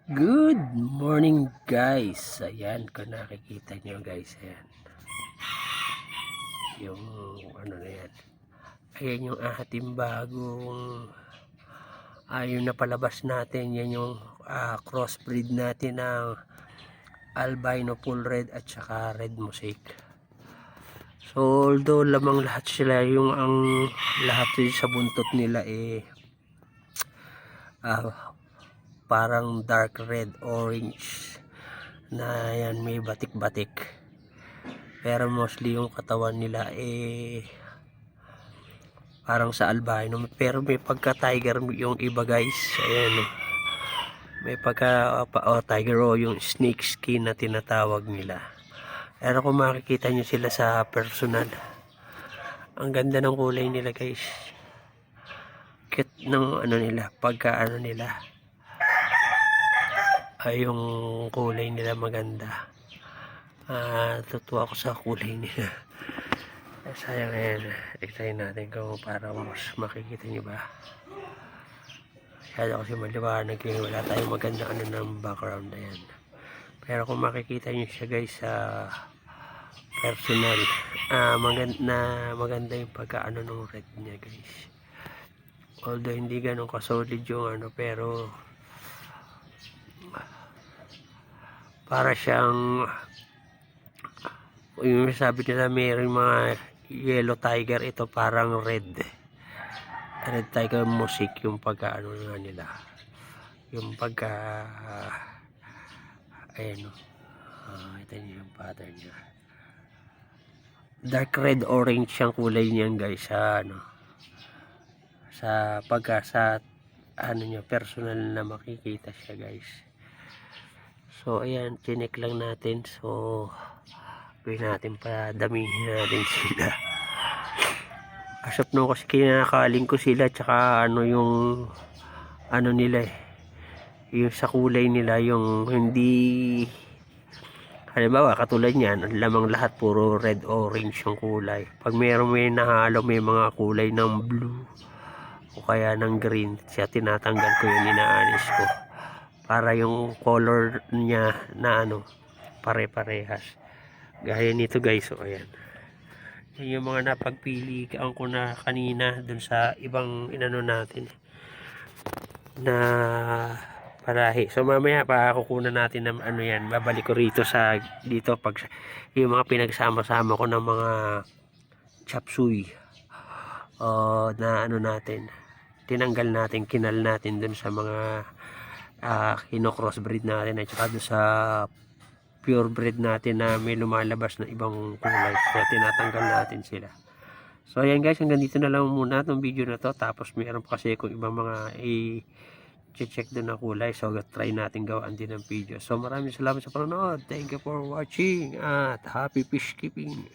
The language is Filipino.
Good morning guys. Ayan, kung nakikita nyo guys, ayan. Yung ano na yan. Ayan yung ating bagong yung napalabas natin. Yan yung crossbreed natin ng albino full red at saka red mosaic. So although lamang lahat sila, yung ang lahat sa buntot nila parang dark red orange na yan, may batik-batik, pero mostly yung katawan nila parang sa albino, pero may pagka tiger yung iba guys. Ayan, may pagka tiger o yung snake skin na tinatawag nila. Pero kung makikita nyo sila sa personal, ang ganda ng kulay nila guys. Cute ng ano nila, pagka ano nila, ay yung kulay nila maganda. Tutuwa ako sa kulay nila. Sayang yan, i-try natin kung para mas makikita nyo ba. Masyado kasi maliwanag yun, wala tayong maganda ano ng background na yan. Pero kung makikita nyo siya guys sa personal, maganda yung pagkaano ng red niya guys. Although hindi ganun kasolid yung ano, pero para siyang yung sabi nila mayroong mga yellow tiger, ito parang red tiger mosaic yung pagkaano nga nila, yung pagka ayan o, ito nyo yung pattern niya, dark red orange yung kulay niyan guys sa ano, sa pagka sa ano nyo personal na makikita siya guys. So ayan, chinek lang natin. So pwede natin pa damihin natin sila. Kasap nung kasi kinakaling ko sila, tsaka ano yung ano nila yung sa kulay nila, yung hindi halimbawa katulad niyan, lamang lahat puro red orange yung kulay. Pag may nahalo, may mga kulay ng blue o kaya ng green, siya tinatanggal ko yun, inaalis ko para yung color niya na ano pare-parehas. Gaya nito guys, so ayan, yan yung mga napagpili ko na kanina dun sa ibang inano natin na parahi. So mamaya kukunan natin ng ano yan, babalik ko rito sa dito pag yung mga pinagsama-sama ko ng mga chop suey na ano natin, tinanggal natin, kinal natin dun sa mga kino-crossbreed natin at saka doon sa purebred natin na may lumalabas na ibang kulay, kaya tinatanggal natin sila. So ayan guys, hanggang dito na lang muna itong video na to. Tapos mayroon pa kasi kung ibang mga i-check doon na kulay, so try natin gawaan din ng video. So maraming salamat sa panonood, thank you for watching at happy fish keeping.